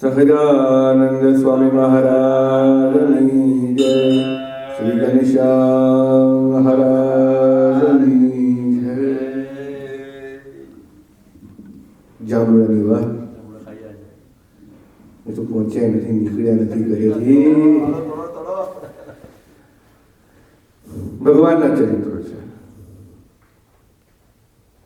સહજાનંદ સ્વામી મહારાજની જય. શ્રી ઘનશ્યામ મહારાજની જય. જાંબુડાની વાત એ તો પહોંચ્યા નથી, નીકળ્યા નથી ઘરેથી. ભગવાનના ચરિત્રો છે.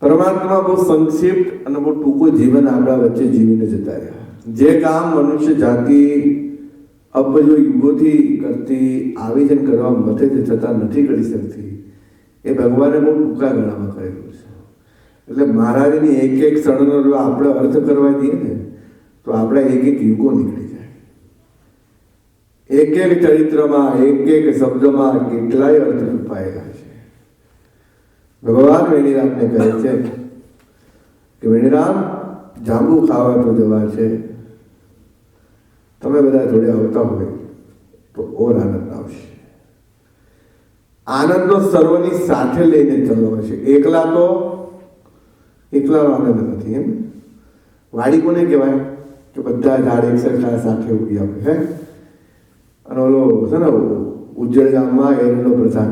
પરમાત્મા બહુ સંક્ષિપ્ત અને બહુ ટૂંકું જીવન આપણા વચ્ચે જીવીને જતા રહ્યા. જે કામ મનુષ્ય જાતિ અબજો યુગોથી કરતી આવી છે, કરવા મથે છે, છતાં નથી કરી શકતી, એ ભગવાને બહુ ટૂંકા ગાળામાં કરેલું છે. એટલે મહારાજની એક એક ક્ષણનો જો આપણે અર્થ કરવા દઈએ ને તો આપણા એક એક યુગો નીકળી જાય. એક એક ચરિત્રમાં, એક એક શબ્દમાં કેટલાય અર્થ છુપાયેલા છે. ભગવાન વેણીરામને કહે છે કે વેણીરામ, જાંબુ ખાવા તો જવા છે, તમે બધા જોડે આવતા હોય તો ઓર આનંદ આવશે. આનંદ તો સર્વની સાથે લઈને ચાલવાનો છે. એકલા આનંદ નથી. એમ વાડી કોને કહેવાય કે બધા ઝાડ એક સરખા સાથે ઉગી આવે હે. અને ઓલો છે ને ઉજ્જળ ગામમાં એનો પ્રધાન,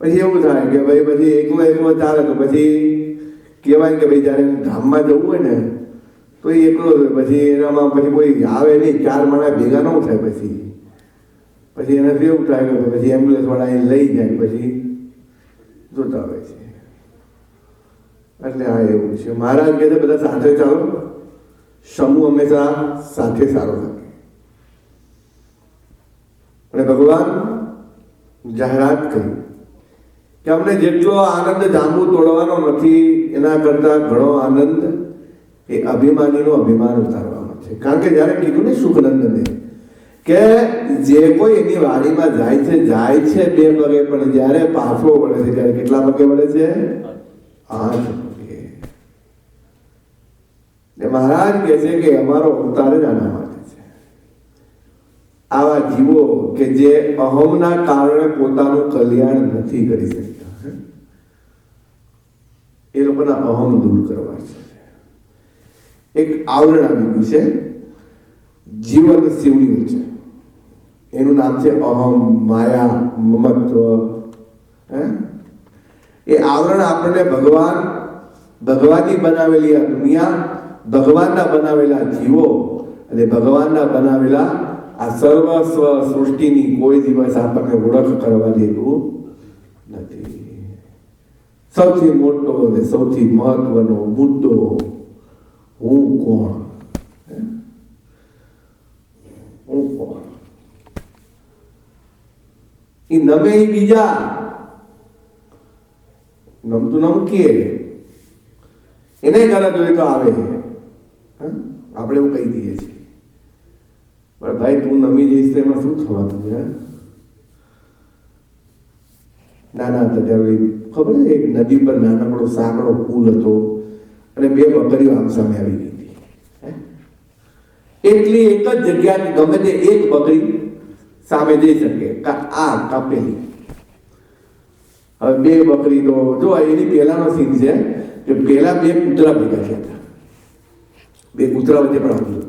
પછી એવું થાય કે ભાઈ પછી એકલો ચાલે તો પછી કહેવાય કે ભાઈ જ્યારે ધામમાં જવું હોય ને તો એ એકલો જ હોય. પછી એનામાં પછી કોઈ આવે નહીં, 4 માણસ ભેગા ન થાય. પછી એને એવું થાય કે પછી એમ્બ્યુલન્સ વાળા એને લઈ જાય, પછી જોતા હોય છે. એટલે આ એવું છે. મહારાજ કહે છે બધા સાથે ચાલો, સમૂહ હંમેશા સાથે સારો લાગે. અને ભગવાન જાહેરાત કરી કે અમને જેટલો આનંદ જાંબુ તોડવાનો નથી, એના કરતા ઘણો આનંદ એ અભિમાનીનો અભિમાન ઉતારવામાં છે. કારણ કે જ્યારે કીધું ને સુખનંદને કે જે કોઈ એની વાડીમાં જાય છે 2 પગે, પણ જ્યારે પાછો વળે છે ત્યારે કેટલા પગે વળે છે? 8 પગે. મહારાજ કહે છે કે અમારો અવતાર જ આના માટે છે. આવા જીવો કે જે અહમના કારણે પોતાનું કલ્યાણ નથી કરી શકતા, એ લોકોના અહમ દૂર કરવા છે. એક આવરણ આવી ગયું છે જીવન શિવલિંગ છે, એનું નામ છે અહમ, માયા, મમત્વ. એ આવરણ આપણને ભગવાનની બનાવેલી આ દુનિયા, ભગવાનના બનાવેલા જીવો અને ભગવાનના બનાવેલા આ સર્વસ્વ સૃષ્ટિની કોઈ દિવસ આપણને ઓળખ કરવા દેતું નથી. સૌથી મોટો અને સૌથી મહત્વનો મુદ્દો હું કોણ. એ નમે બીજા, નમતું નમકીએ એને ઘરે જોઈએ તો આવે. આપણે એવું કહી દઈએ છીએ, પણ ભાઈ તું નમી જઈશ તો એમાં શું થવાનું છે? નાના હતા ત્યારે ખબર છે, એક નદી પર નાનકડો સાંકડો પુલ હતો અને 2 બકરીઓ આમ સામે આવી ગઈ હતી. એટલી એક જ જગ્યા ગમે તે એક બકરી સામે જઈ શકે, આ કાપેલી. હવે 2 બકરી તો જો એની પહેલાનો સીન છે કે પહેલા 2 કૂતરા ભેગા થયા હતા. 2 કૂતરા વચ્ચે પણ આવતું હતું.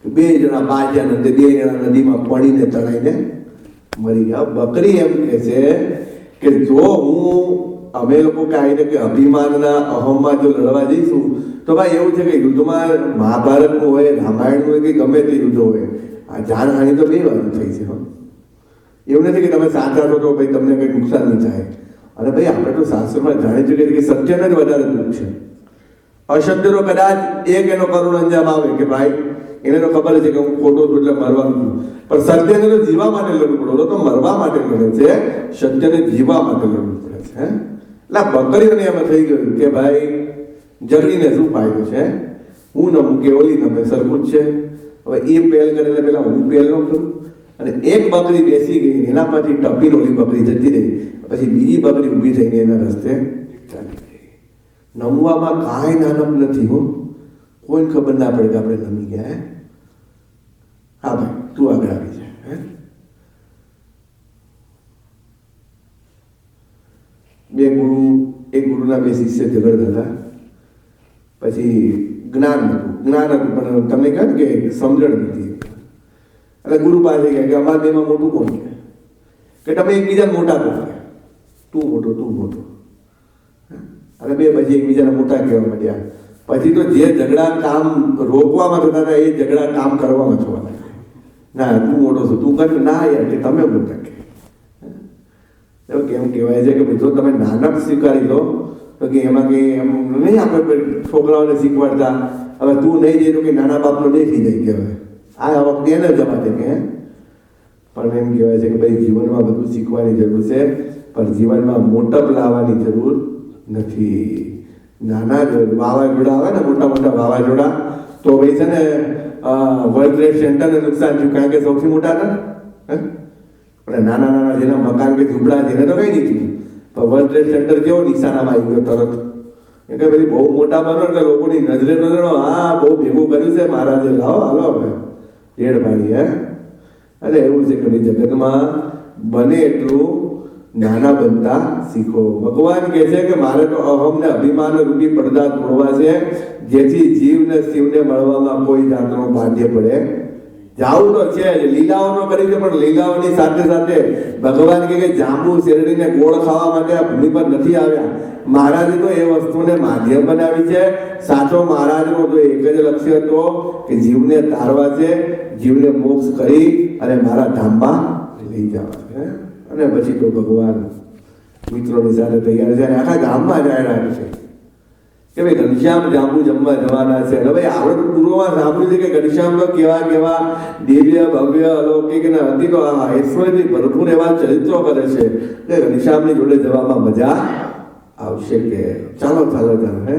2 જણા બાજ્યા નથી, 2 જણા નદીમાં પડીને તણાઈને મરી ગયા. બકરી એમ કહે છે કે જો અમે લોકો કાંઈ કે અભિમાનના અહમમાં જો લડવા જઈશું તો ભાઈ એવું છે કે યુદ્ધમાં મહાભારતનું હોય, રામાયણનું હોય કે ગમે તે યુદ્ધ હોય, આ જાનહાનિ તો 2 બાજુ થઈ છે. એવું નથી કે તમે સાચા છો તો ભાઈ તમને કંઈ નુકસાન નહીં થાય. અને ભાઈ આપણે તો શાસ્ત્રમાં જાણી ચૂકીએ કે સત્યને જ વધારે દુઃખ છે. અસત્યનો કદાચ એક એનો કરુણ અંજામ આવે કે ભાઈ એને તો ખબર છે કે હું ખોટો છું એટલે મરવાનું છું, પણ સત્યને તો જીવા માટે લડવું પડે. તો મરવા માટે લડે છે, સત્યને જીવા માટે લડવું પડે છે. એટલે બકરીઓને એમાં થઈ ગયું કે ભાઈ જગડીને શું ફાયદો છે? હું નમું કે ઓલી નમે, સરખું જ છે. હવે એ પહેલ કરે એટલે પેલા હું પહેલ ન કરું. અને એક બકરી બેસી ગઈ, એના પછી ટપીને ઓલી બકરી જતી રહી, પછી બીજી બકરી ઊભી થઈને એના રસ્તે ચાલી ગઈ. નમવામાં કાંઈ નાનપ નથી. કોઈને ખબર ના પડે કે આપણે નમી ગયા. હા ભાઈ તું આગળ આવી જાય. એક ગુરુના 2 શિષ્ય ઝઘડતા હતા. પછી જ્ઞાન હતું પણ તમને કહે કે સમજણ નથી. એટલે ગુરુ પાસે કહે કે અમારા બેમાં મોટું કોણ છે, કે તમે એકબીજા મોટા કહો, તું મોટો. અને બે પછી એકબીજાને મોટા કહેવા માંડ્યા. પછી તો જે ઝઘડા કામ રોકવામાં થતા હતા એ ઝઘડા કામ કરવામાં થવા લાગ્યા. ના તું મોટો છો, તું કર, ના યાર કે તમે મોટા કે. એવું કેમ કહેવાય છે કે જો તમે નાનક સ્વીકારી લો તો કે એમાં કે એમ નહીં આપણે છોકરાઓને શીખવાડતા, હવે તું નહીં જઈ તો કે નાના બાપનો દેખી જાય કે હવે આ વખતે એને જવા દે કે. પણ એમ કહેવાય છે કે ભાઈ જીવનમાં બધું શીખવાની જરૂર છે, પણ જીવનમાં મોટપ લાવવાની જરૂર નથી. નાના વાવાઝોડા આવે ને, મોટા વાવાઝોડા, તો ભાઈ છે ને વર્લ્ડ ટ્રેડ સેન્ટરને નુકસાન થયું કારણ કે સૌથી મોટા હતા. પણ નાના જેના મકાન કે ઝૂંપડા છે એને તો કઈ નહીં થયું, પણ વર્લ્ડ ટ્રેડ સેન્ટર કેવો નિશાનામાં આવી ગયો તરત. એટલે પછી બહુ મોટા બનો એટલે લોકોની નજરે હા બહુ ભેગું કર્યું છે મહારાજે, લાવો હાલો આપણે રેડ પાડી. એટલે એવું છે કે ભાઈ જગતમાં બને એટલું નાના બનતા શીખો. ભગવાન કહે છે કે મારે તો અહમ ને અભિમાન રૂપી પડદા તોડવા છે, જેથી જીવ ને શિવને મળવામાં કોઈ જાતનો બાધ્ય પડે. જાવું તો છે જ, લીલાઓનો કરી છે, પણ લીલાઓની સાથે સાથે ભગવાન કે જાંબુ શેરડીને ગોળ ખાવા માટે આ ભૂમિ પર નથી આવ્યા. મહારાજે તો એ વસ્તુને માધ્યમ બનાવી છે. સાચો મહારાજનો તો એક જ લક્ષ્ય હતો કે જીવને તારવા છે, જીવને મોક્ષ કરી અને મારા ધામમાં લઈ જવા છે. અને પછી તો ભગવાન મિત્રોની સાથે તૈયાર છે અને આખા ગામમાં જાહેરાત છે કે ભાઈ ઘનશ્યામ જાંબુ જમવા જવાના છે. અને ભાઈ આપણે તો પૂર્વમાં સાંભળ્યું છે કે ઘનશ્યામ તો કેવા દિવ્ય ભવ્ય અલૌકિક ને અતિ તો ઐશ્વર્યથી ભરપૂર એવા ચરિત્રો કરે છે કે ઘનશ્યામની જોડે જવામાં મજા આવશે. કે ચાલો હે.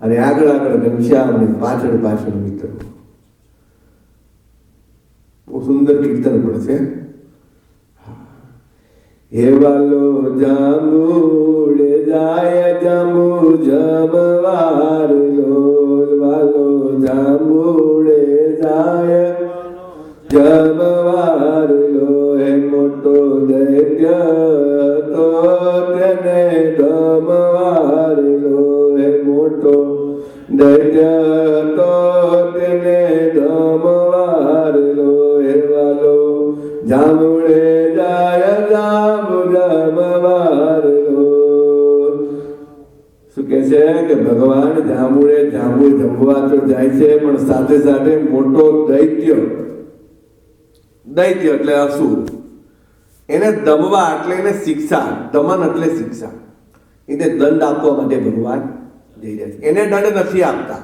અને આગળ ઘનશ્યામની પાછળ મિત્રો બહુ સુંદર કીર્તન પડશે. હે વાલો જાંબુડે જાય જાંબુ જમવાર લોલ, વાલો જાંબુડે જાય જમવાર લો. હે મોટો દૈત્ય તો તેને જમવાર લો, હે મોટો દૈત્ય તો તેને જમવાર લો. હે વાલો જાંબુડે જાય જાંબુ જમવાર લો. શું કે છે કે ભગવાન જાંબુડે જાંબુ જમવા તો જાય છે, પણ સાથે સાથે મોટો દૈત્ય એટલે અસુર, એને દમવા એટલે એને શિક્ષા, દમન એટલે શિક્ષા, એને દંડ આપવા માટે ભગવાન જઈ રહ્યા છે. એને દંડ નથી આપતા,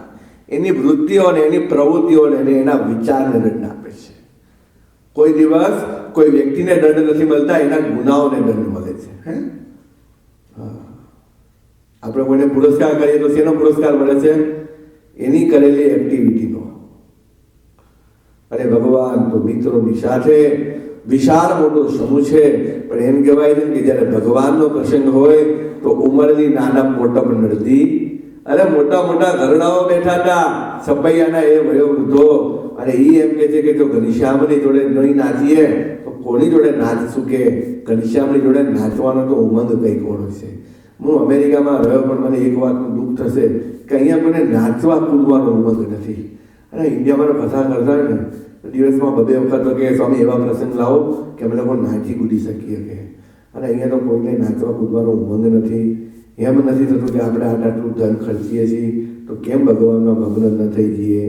એની વૃત્તિઓને એની પ્રવૃત્તિઓને એના વિચારને દંડ આપે છે. કોઈ દિવસ કોઈ વ્યક્તિને દંડ નથી મળતા, એના ગુનાઓને દંડ મળે છે. આપણે કોઈને પુરસ્કાર કરીએ તો શેનો પુરસ્કાર મળે છે? એની કરેલી એક્ટિવિટીનો. અને ભગવાન તો મિત્રોની સાથે વિશાળ મોટો સમૂહ છે, પણ એમ કહેવાય છે કે જ્યારે ભગવાનનો પ્રસંગ હોય તો ઉંમરની નાના મોટા પણ નડતી. અરે મોટા ઘરડાઓ બેઠા હતા સપૈયાના, એ વયોવૃદ્ધો. અને એ એમ કે છે કે જો ઘનશ્યામની જોડે નહીં નાચીએ તો કોની જોડે નાચશું? કે ઘનશ્યામની જોડે નાચવાનો તો ઉમંગ કંઈક ઓળો છે. હું અમેરિકામાં રહ્યો, પણ મને એક વાતનું દુઃખ થશે કે અહીંયા કોઈને નાચવા કૂદવાનો ઉમંગ નથી. અને ઇન્ડિયામાં કથા કરતા હોય ને દિવસમાં 2 વખત તો કે સ્વામી એવા પ્રસંગ લાવો કે અમે લોકો નાચી કૂદી શકીએ. કે અને અહીંયા તો કોઈને નાચવા કૂદવાનો ઉમંગ નથી. એમ નથી થતું કે આપણે આટલું ધન ખર્ચીએ છીએ તો કેમ ભગવાનમાં મગ્ન ન થઈ જઈએ.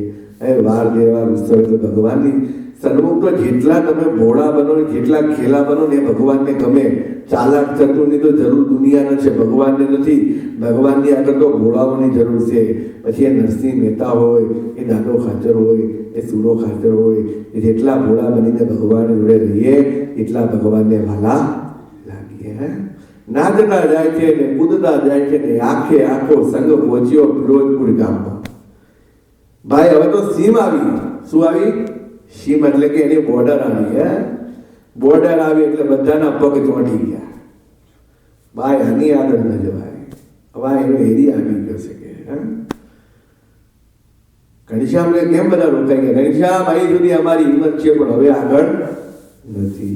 વાર તહેવાર ઉત્સવ તો ભગવાનની સન્મુખ તો જેટલા તમે ભોળા બનો ને જેટલા ખેલા બનો ને એ ભગવાનને ગમે. ચાલાક ચતુરની તો જરૂર દુનિયાને છે, ભગવાનને નથી. ભગવાનની આગળ તો ભોળાઓની જરૂર છે. પછી એ નરસિંહ મહેતા હોય, એ દાદો ખાચર હોય, એ સુરો ખાચર હોય, એ જેટલા ભોળા બનીને ભગવાન જોડે રહીએ એટલા ભગવાનને વાલા લાગીએ. નાચતા જાય છે ને કૂદતા જાય છે ને આખો સંઘ પહોંચ્યો ફિરોજપુર ગામમાં. ભાઈ હવે તો સીમ આવી. શું આવી? સીમ એટલે કે એની બોર્ડર આવી. બોર્ડર આવી એટલે બધાના પગ ચોંટી ગયા. ભાઈ આની આગળ ન જવાય. હવે એનો એરિયા આવી ગયો છે કે ઘનશ્યામને કેમ બધા રોકાઈ ગયા? ઘનશ્યામ અહીં સુધી અમારી હિંમત છે, પણ હવે આગળ નથી.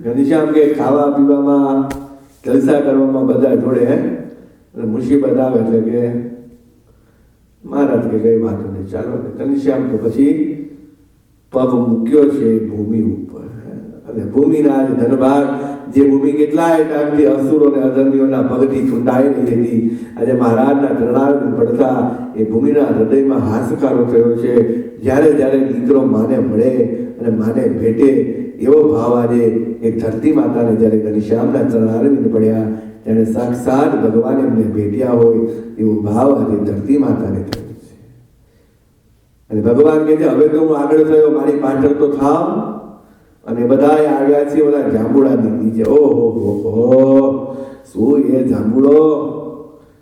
ઘનશ્યામ કે ખાવા પીવામાં જલસા કરવામાં બધા જોડે મુસીબત આવે એટલે કે મહારાજ કે કઈ વાતો નહીં, ચાલો. ઘનશ્યામ તો પછી પગ મૂક્યો છે ભૂમિ ઉપર, અને ભૂમિના ધનભાગ જે ભૂમિ કેટલાય ટાઈમથી અસુરો અને અધર્મીઓના પગથી ચૂંટાઈ રહી હતી, આજે મહારાજના ચરણારવિંદ પડતા એ ભૂમિના હૃદયમાં હાશકારો થયો છે. જ્યારે જ્યારે દીકરો માને મળે અને માને ભેટે એવો ભાવ આજે એ ધરતી માતાને જ્યારે ઘનશ્યામના ચરણારવિંદ પડ્યા ત્યારે સાક્ષાત ભગવાન એમને ભેટ્યા હોય એવો ભાવ આજે ધરતી માતાને થયો છે. અને ભગવાન કહે છે હવે તો હું આગળ થયો, મારી પાછળ તો થાવ. અને બધા આવ્યા છે ઓલા જાંબુડાની નીચે. ઓહો, શું એ જાંબુડો,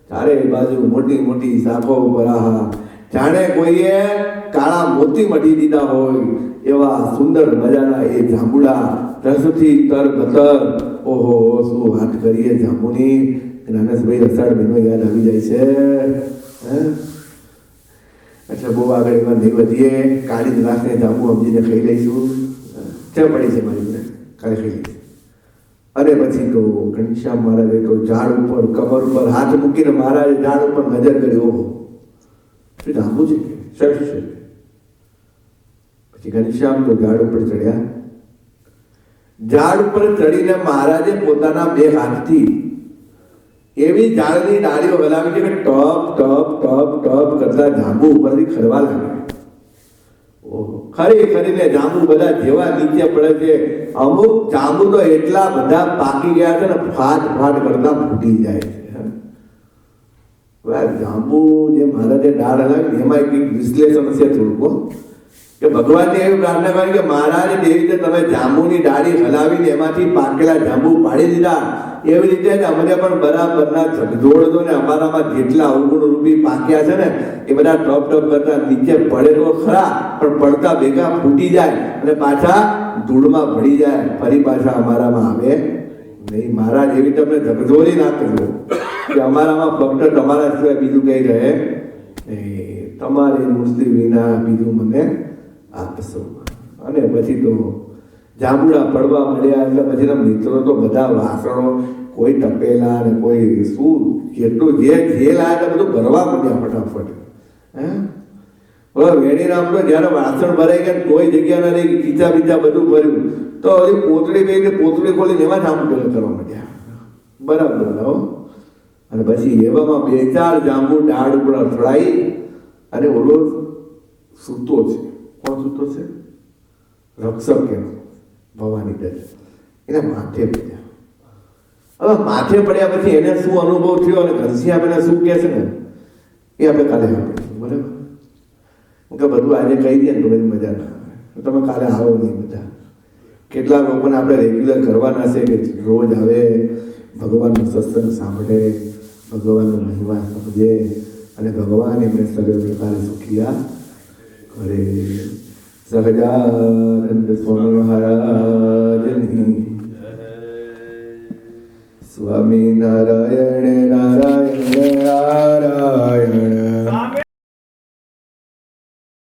ચારે બાજુ મોટી મોટી શાખો ઉપર, આહા, જાણે કોઈએ કાળા મોતી મઢી દીધા હોય એવા સુંદર મજાના એ જાંબુડા, રસથી તરબતર. ઓહો, શું વાત કરીએ જાંબુની. નાનસભાઈ અષાઢ મહિનો યાદ આવી જાય છે. એટલે બહુ આગળ એમાં નહીં વધીએ, કાળી જ રાખને જાંબુ સમજીને ખાઈ લઈશું. પડી છે મારી કાલે ખાઈ લઈશ. અને પછી તો ઘનશ્યામ મહારાજે તો ઝાડ ઉપર કમર ઉપર હાથ મૂકીને મહારાજે ઝાડ ઉપર નજર કરી. ઓહો, શું જાંબુ છે, શ્રેષ્ઠ છે. પછી ઘનશ્યામ તો ઝાડ ઉપર ચડ્યા. ઝાડ ઉપર ચડીને મહારાજે પોતાના બે હાથથી એવી ઝાડની ડાળીઓ હલાવી છે કે ટપ ટપ ટપ ટપ કરતા જાંબુ ઉપરથી ખરવા લાગે. ખરી ખરીને જાંબુ બધા જેવા નીચે પડે છે, અમુક જાંબુ તો એટલા બધા પાકી ગયા છે ને ફાટ ફાટ કરતા ફૂટી જાય છે. જાંબુ જે મહારાજે ડાળ હલાવી એમાં એક વિશ્લેષણ છે થોડુંક, કે ભગવાનને એવી પ્રાર્થના કરી કે મહારાજ જેવી રીતે તમે જાંબુની ડાળી હલાવીને એમાંથી પાકેલા જાંબુ પાડી દીધા, એવી રીતે અમને પણ બરાબરના ઝકઝોળ દો ને અમારામાં જેટલા અવગુણ રૂપી પાક્યા છે ને એ બધા ટપ ટપ કરતા નીચે પડે તો ખરા, પણ પડતા ભેગા ફૂટી જાય અને પાછા ધૂળમાં ભળી જાય, ફરી પાછા અમારામાં આવે નહીં. મહારાજ એવી રીતે અમને ઝકઝોળી નાખજો કે અમારામાં ફક્ત તમારા સિવાય બીજું કઈ રહે, તમારી મૂર્તિ વિના બીજું મને આપશો. અને પછી તો જાંબુડા પડવા મળ્યા એટલે પછી મિત્રો તો બધા વાસણો, કોઈ તપેલા ને કોઈ શું જેટલું જે લાયા બધું ભરવા મળ્યા ફટાફટ. વેણીરામ તો જયારે વાસણ ભરાઈ ગયા કોઈ જગ્યા ના રહી, ખીચા બીચા બધું ભર્યું તો હજી પોતળી ગઈ, પોતળી ખોલીને એમાં જાંબુ પેલા કરવા મળ્યા. બરાબર. અને પછી એવામાં બે ચાર જાંબુ ડાળ ઉપર અથડાઈ અને ઓલો સૂતો છે. કોણ સૂતો છે? રક્ષક એનો ભવાની દત્ત, એને માથે પડ્યા. હવે માથે પડ્યા પછી એને શું અનુભવ થયો અને ઘનશ્યામ એને શું કહે છે ને એ આપણે કાલે સાંભળીશું. બરાબર, કે બધું આજે કહી દે ને તો બધી મજા ના આવે. તમે કાલે આવો નહીં બધા. કેટલા લોકોને આપણે રેગ્યુલર કરવાના છે કે રોજ આવે, ભગવાનનો સત્સંગ સાંભળે, ભગવાનનો મહિમા સમજે અને ભગવાન એમને સર્વ પ્રકારે સુખિયા કરે. સહજાનંદ સ્વામી મહારાજની સ્વામી નારાયણ નારાયણ નારાયણ.